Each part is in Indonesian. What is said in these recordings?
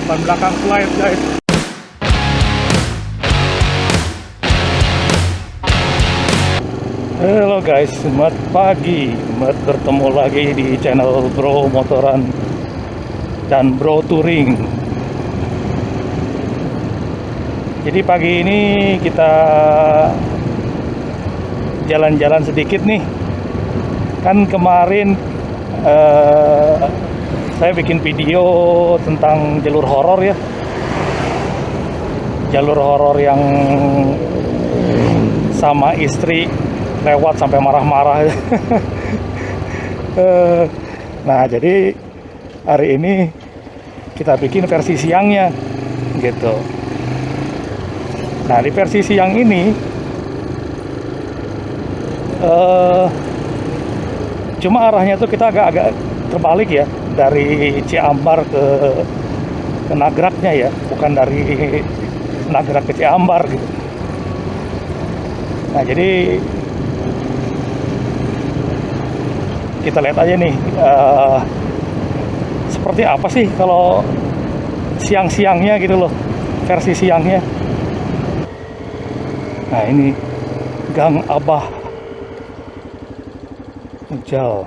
ban belakang slide guys. Halo guys, selamat pagi. Bertemu lagi di channel Bro Motoran dan Bro Touring. Jadi pagi ini kita jalan-jalan sedikit nih. Kan kemarin saya bikin video tentang jalur horor ya. Jalur horor yang sama istri lewat sampai marah-marah. Nah, jadi hari ini kita bikin versi siangnya gitu. Nah, di versi siang ini cuma arahnya tuh kita agak-agak terbalik ya, dari Ciambar ke Nagraknya ya, bukan dari Nagrak ke Ciambar gitu. Nah, jadi kita lihat aja nih seperti apa sih kalau siang-siangnya gitu loh, versi siangnya. Nah, ini Gang Abah Ujal.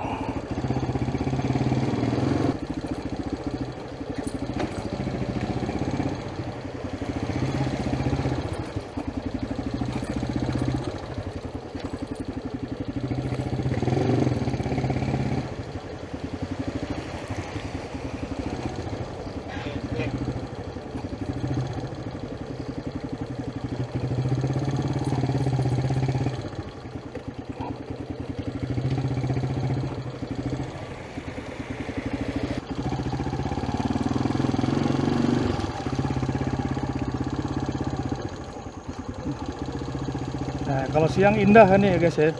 Nah, kalau siang indah kan ya guys ya.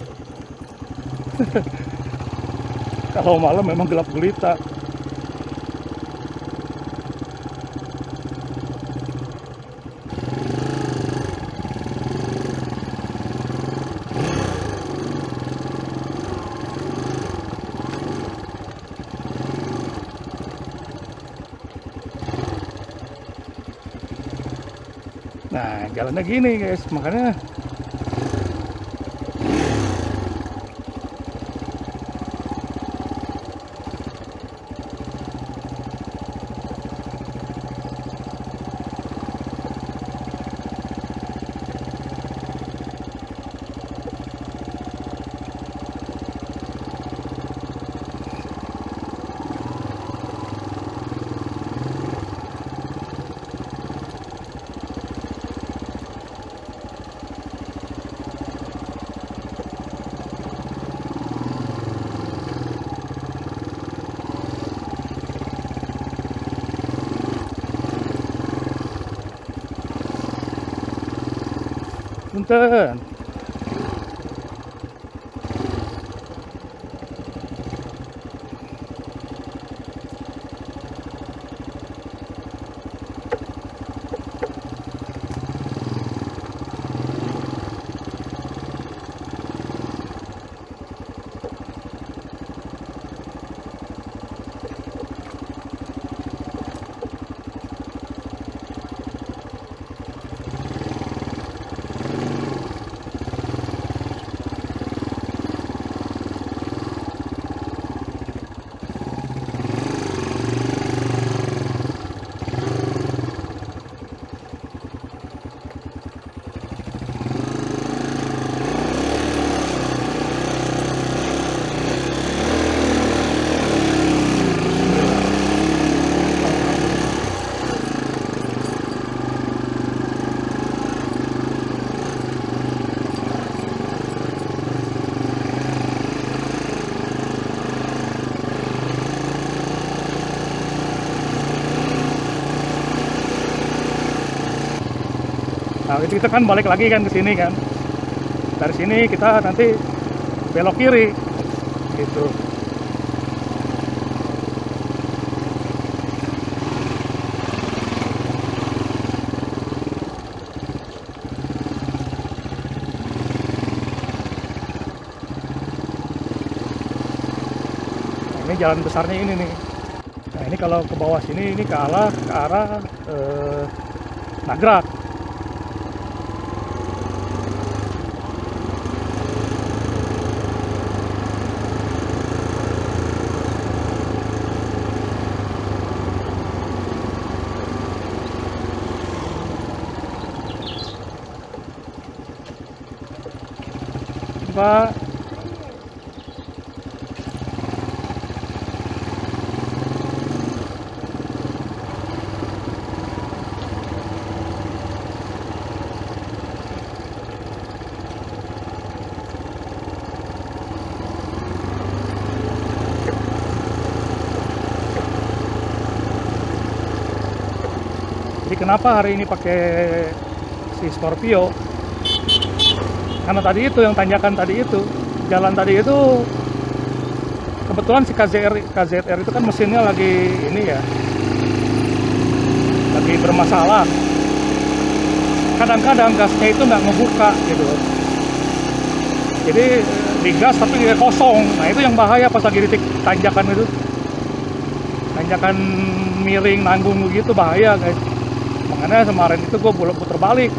Kalau malam memang gelap gulita. Nah, jalannya gini guys, makanya punten. Nah, itu kita kan balik lagi kan ke sini kan. Dari sini kita nanti belok kiri gitu. Ini jalan besarnya ini nih. Nah ini kalau ke bawah sini ini ke arah Nagrak. Pak, jadi kenapa hari ini pakai si Scorpio? Karena tadi itu yang tanjakan tadi itu, jalan tadi itu kebetulan si KZR itu kan mesinnya lagi ini ya, lagi bermasalah. Kadang-kadang gasnya itu nggak ngebuka gitu. Jadi digas tapi dia kosong. Nah itu yang bahaya pas lagi di tanjakan itu. Tanjakan miring nanggung gitu bahaya guys. Makanya kemarin itu gue puter balik.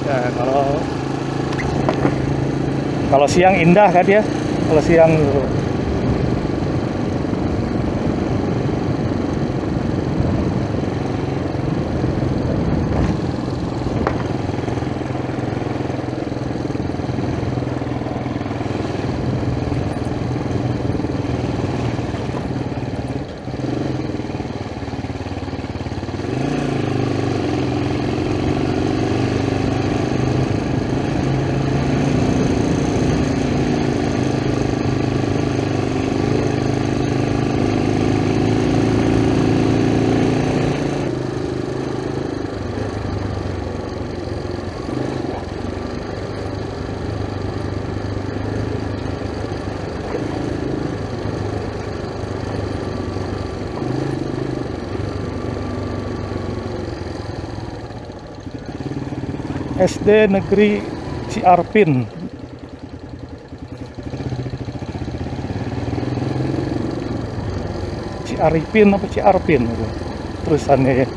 Ya kalau siang indah kan ya, kalau siang SD Negeri Ciarpin. Ciaripin apa Ciarpin itu tulisannya ya.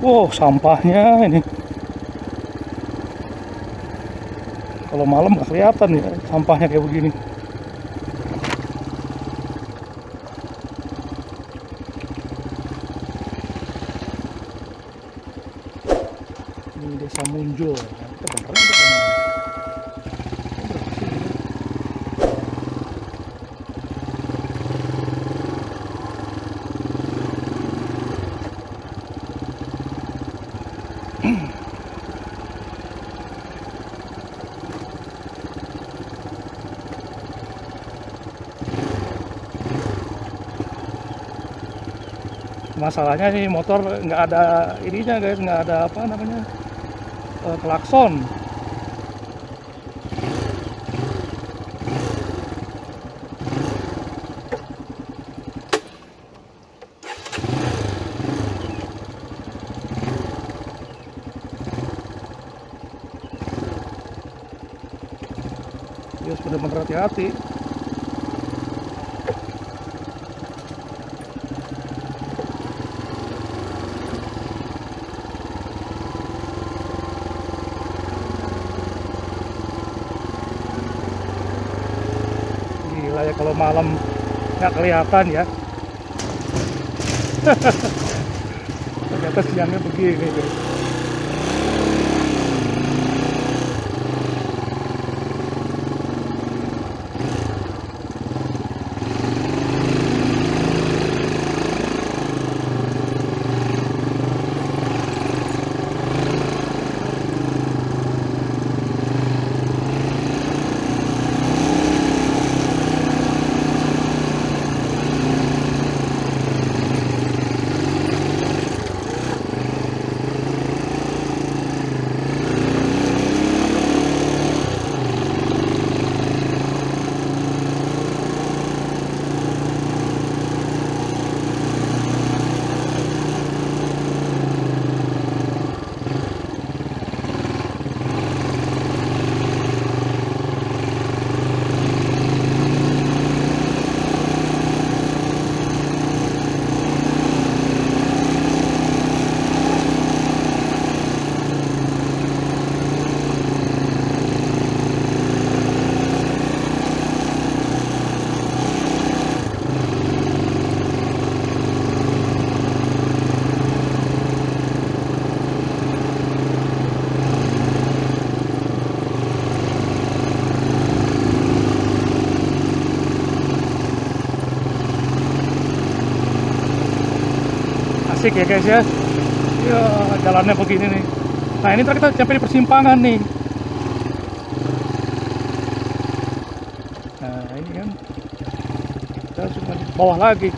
Wow, sampahnya ini. Kalau malam nggak kelihatan ya sampahnya kayak begini. Ini Desa Munjul. Kita beneran kita kan? Masalahnya nih motor nggak ada ininya guys, nggak ada apa namanya klakson. Harus benar-benar hati-hati. Gila ya kalau malam nggak kelihatan ya. Ternyata siangnya begini guys. Asik ya guys ya. Ya jalannya begini nih. Nah ini ntar kita sampai di persimpangan nih. Nah ini kan kita cuma di bawah lagi.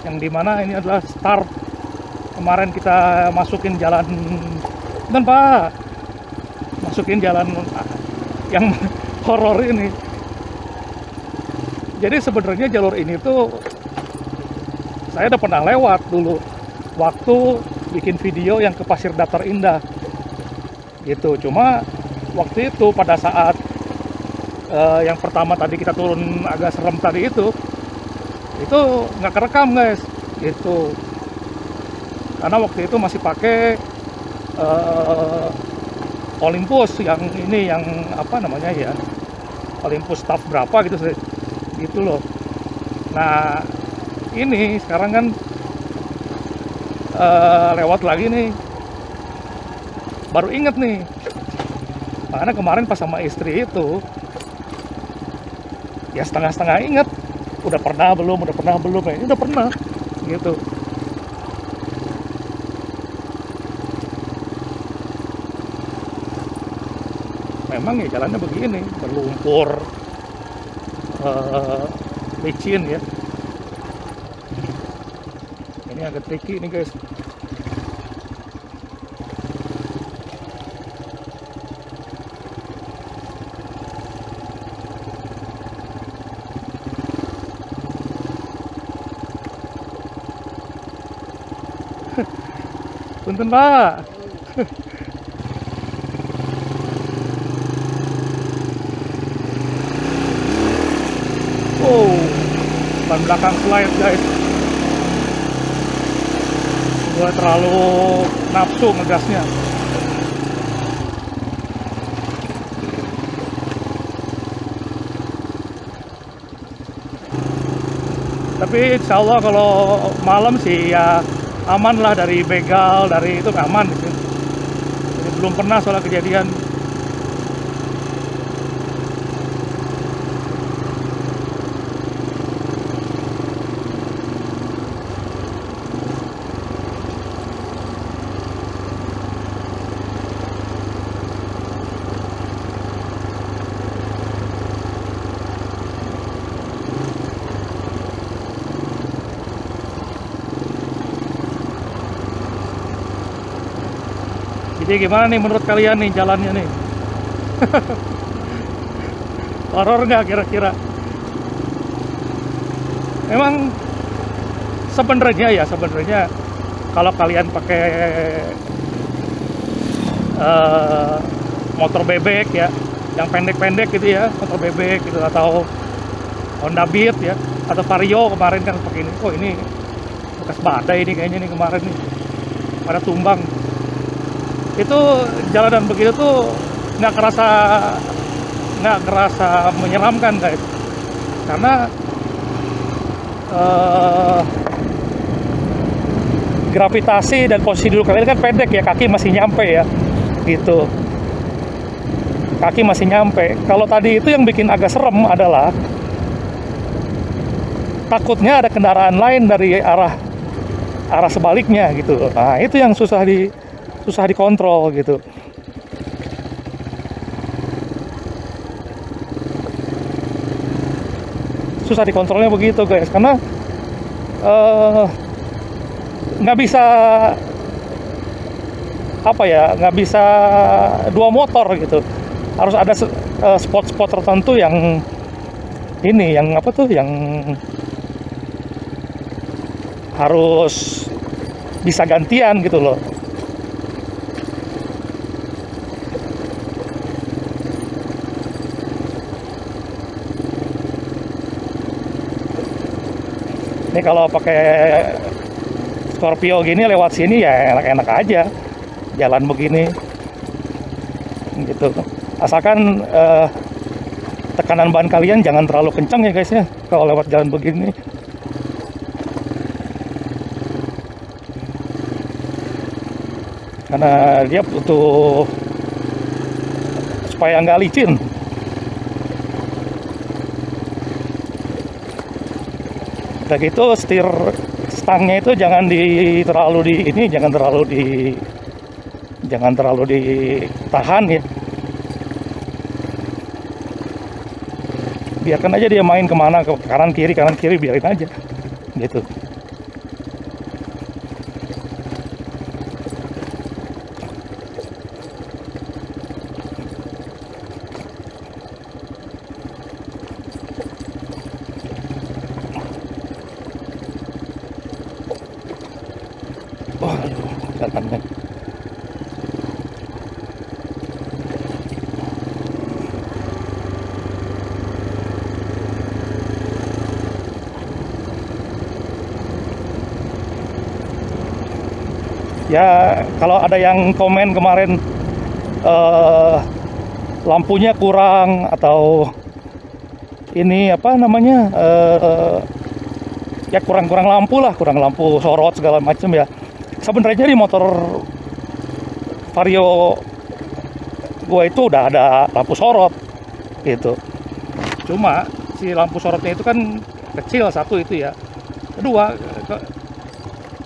Yang dimana ini adalah start kemarin kita masukin jalan dan Pak masukin jalan yang horor ini. Jadi sebenarnya jalur ini tuh saya udah pernah lewat dulu waktu bikin video yang ke Pasir Datar Indah gitu. Cuma waktu itu pada saat yang pertama tadi kita turun agak serem tadi itu nggak kerekam guys gitu, karena waktu itu masih pakai Olympus yang ini, yang apa namanya ya, Olympus staff berapa gitu loh. Nah ini sekarang kan lewat lagi nih, baru inget nih, makanya kemarin pas sama istri itu ya setengah-setengah inget, udah pernah belum ya, udah pernah gitu. Memang ya jalannya begini, berlumpur, licin ya. Ini agak tricky nih guys. Punten Pak. Oh, ban belakang slide guys. Gue terlalu nafsu ngegasnya. Tapi insya Allah kalau malam sih ya aman lah, dari begal, dari itu aman gitu. Jadi belum pernah soal kejadian. Jadi gimana nih menurut kalian nih jalannya nih? Horor nggak kira-kira? Memang sebenarnya kalau kalian pakai motor bebek ya, yang pendek-pendek gitu ya, motor bebek gitu, atau Honda Beat ya, atau Vario kemarin kan pakai ini. Oh ini bekas badai ini kayaknya nih kemarin nih, pada tumbang. Itu jalanan begitu tuh nggak kerasa menyeramkan guys, karena gravitasi dan posisi duduk kalian kan pendek ya, kaki masih nyampe ya gitu, kaki masih nyampe. Kalau tadi itu yang bikin agak serem adalah takutnya ada kendaraan lain dari arah sebaliknya gitu. Nah itu yang susah dikontrol gitu. Susah dikontrolnya begitu guys, karena nggak bisa nggak bisa dua motor gitu. Harus ada spot-spot tertentu yang ini, yang harus bisa gantian gitu loh. Ini kalau pakai Scorpio gini lewat sini ya enak-enak aja jalan begini gitu. Asalkan tekanan ban kalian jangan terlalu kencang ya guys ya kalau lewat jalan begini. Karena dia butuh supaya nggak licin. Udah gitu setir stangnya itu jangan terlalu ditahan ya. Biarkan aja dia main kemana, ke kanan kiri biarin aja gitu. Waduh, jalannya. Ya, kalau ada yang komen kemarin lampunya kurang atau ini ya kurang lampu sorot segala macam ya. Sebenarnya di motor Vario gue itu udah ada lampu sorot gitu. Cuma si lampu sorotnya itu kan kecil satu itu ya. Kedua,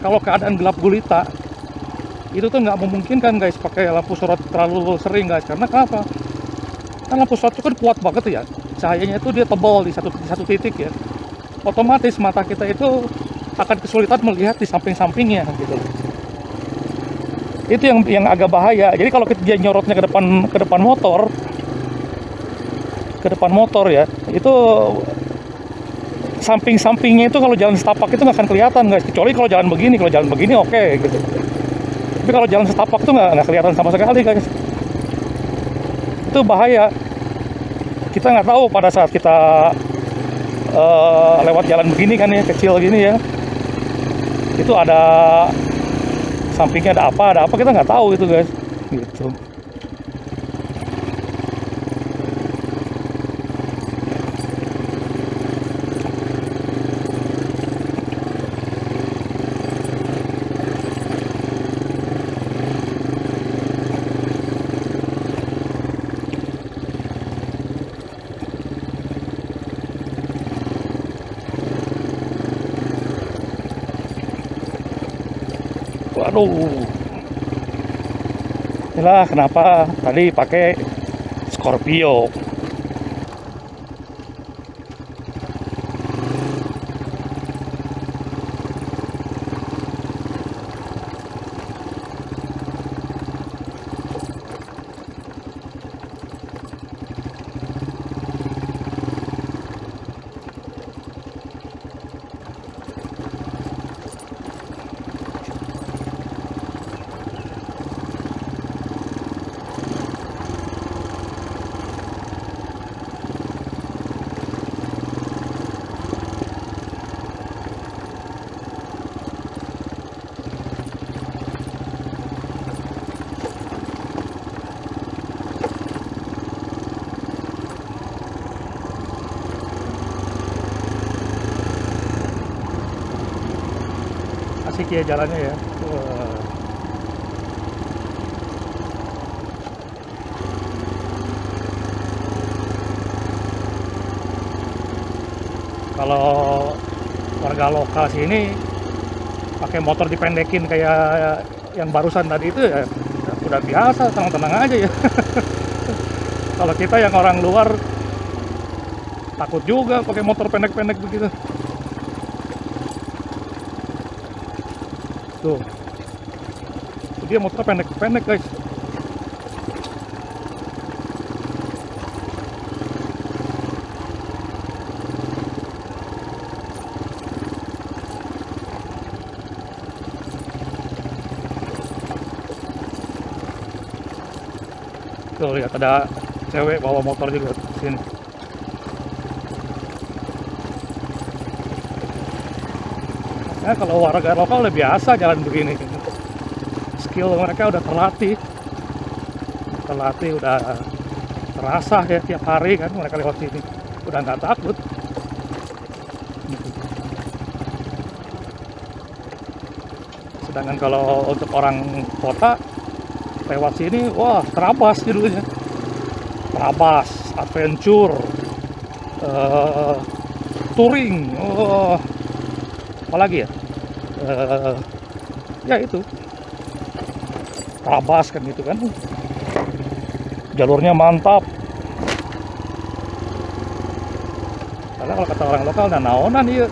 kalau keadaan gelap gulita itu tuh nggak memungkinkan guys pakai lampu sorot terlalu sering guys. Karena kenapa? Kan lampu sorot itu kan kuat banget ya. Cahayanya itu dia tebal di satu titik ya. Otomatis mata kita itu akan kesulitan melihat di samping-sampingnya gitu. Itu yang agak bahaya. Jadi kalau dia nyorotnya ke depan motor ya, itu samping-sampingnya itu kalau jalan setapak itu nggak akan kelihatan guys. Kecuali kalau jalan begini oke gitu. Tapi kalau jalan setapak itu nggak kelihatan sama sekali guys. Itu bahaya. Kita nggak tahu pada saat kita lewat jalan begini kan ya, kecil gini ya, itu ada sampingnya ada apa kita nggak tahu itu guys gitu. Waduh, inilah kenapa tadi pakai Scorpio. ya jalannya ya. Wah. Kalau warga lokal sini pakai motor dipendekin kayak yang barusan tadi itu ya udah biasa, tenang-tenang aja ya. Kalau kita yang orang luar takut juga pakai motor pendek-pendek begitu. Tuh, dia motor pendek-pendek guys. Tuh lihat ada cewek bawa motor juga sini. Ya kalau warga lokal udah biasa jalan begini. Skill mereka udah terlatih, udah terasa ya tiap hari kan mereka lewat sini. Udah nggak takut. Sedangkan kalau untuk orang kota lewat sini, wah terabas judulnya. Terabas, adventure, touring, oh, apalagi ya? Ya itu, terabas kan gitu kan. Jalurnya mantap. Karena kalau kata orang lokal, nah naonan iya.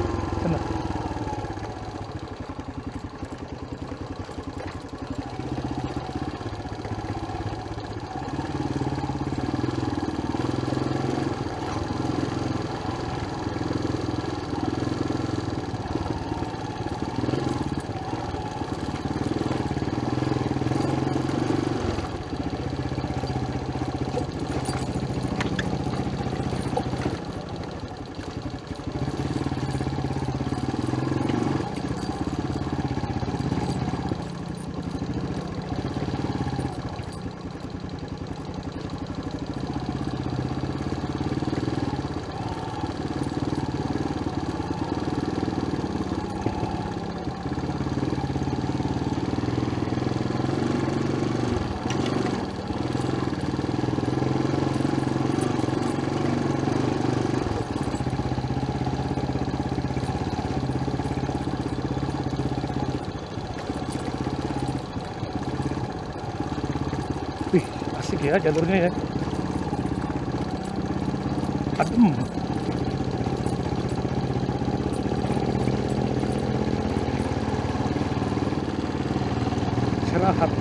Wih, asik ya jalurnya ya. Adem. Istirahat.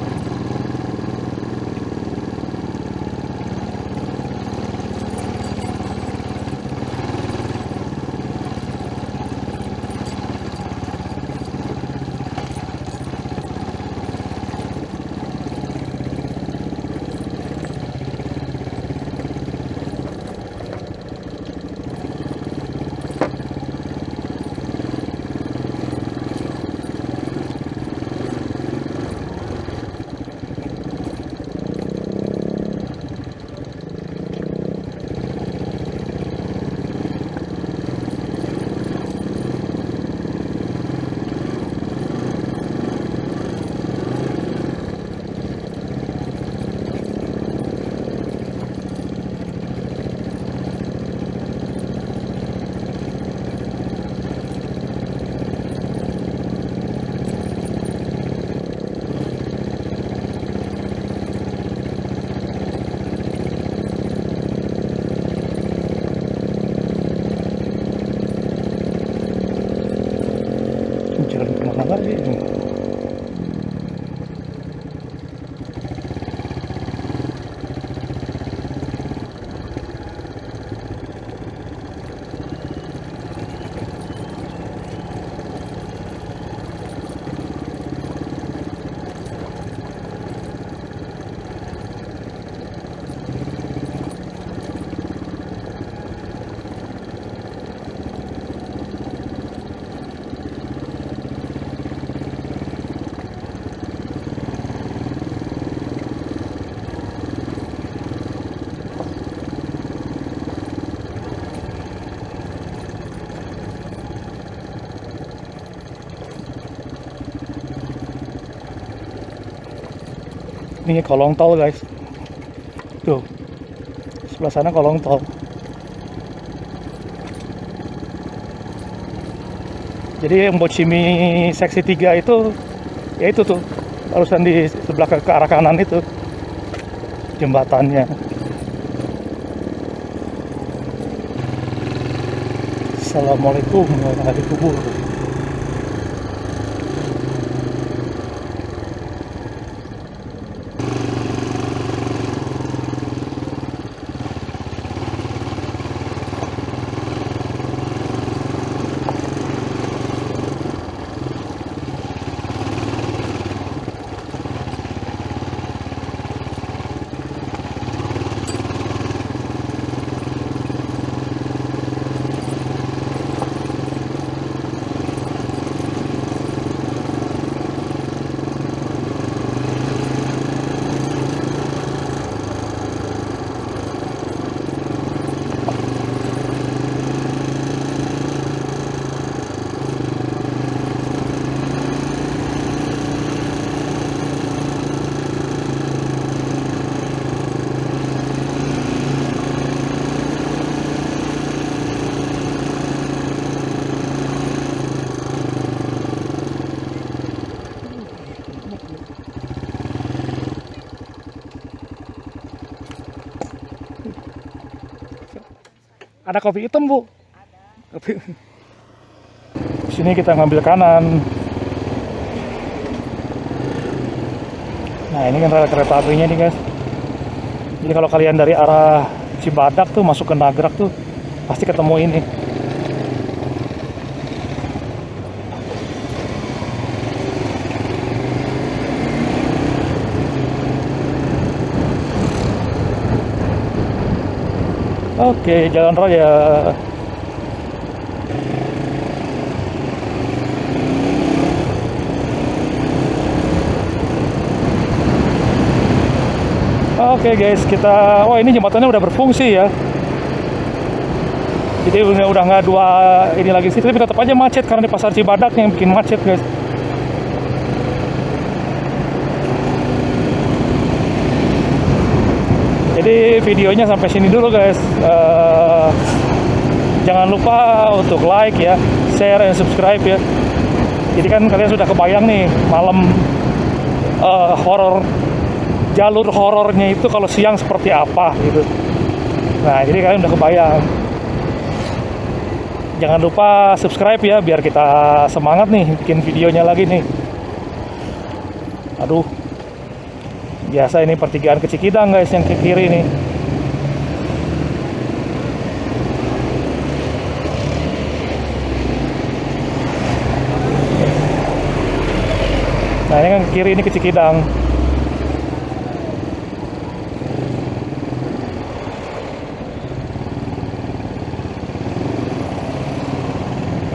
Ini kolong tol guys. Tuh, sebelah sana kolong tol. Jadi yang Bochimi seksi 3 itu, ya itu tuh, barusan di sebelah ke arah kanan itu jembatannya. Assalamualaikum warahmatullahi wabarakatuh. Ada kopi hitam, Bu? Kopi. Sini kita ngambil kanan. Nah, ini kan rel kereta apinya nih, guys. Jadi kalau kalian dari arah Cibadak tuh masuk ke Nagrak tuh pasti ketemu ini. Oke, jalan raya. Oke guys, kita, wah ini jembatannya udah berfungsi ya. Jadi udah nggak dua ini lagi sih, tapi tetap aja macet karena di pasar Cibadak yang bikin macet guys. Jadi videonya sampai sini dulu guys. Jangan lupa untuk like ya, share dan subscribe ya. Jadi kan kalian sudah kebayang nih malam horor, jalur horornya itu kalau siang seperti apa gitu. Nah jadi kalian udah kebayang. Jangan lupa subscribe ya biar kita semangat nih bikin videonya lagi nih. Aduh, biasa ini pertigaan ke Cikidang guys yang ke kiri nih. Nah ini kan ke kiri ini ke Cikidang.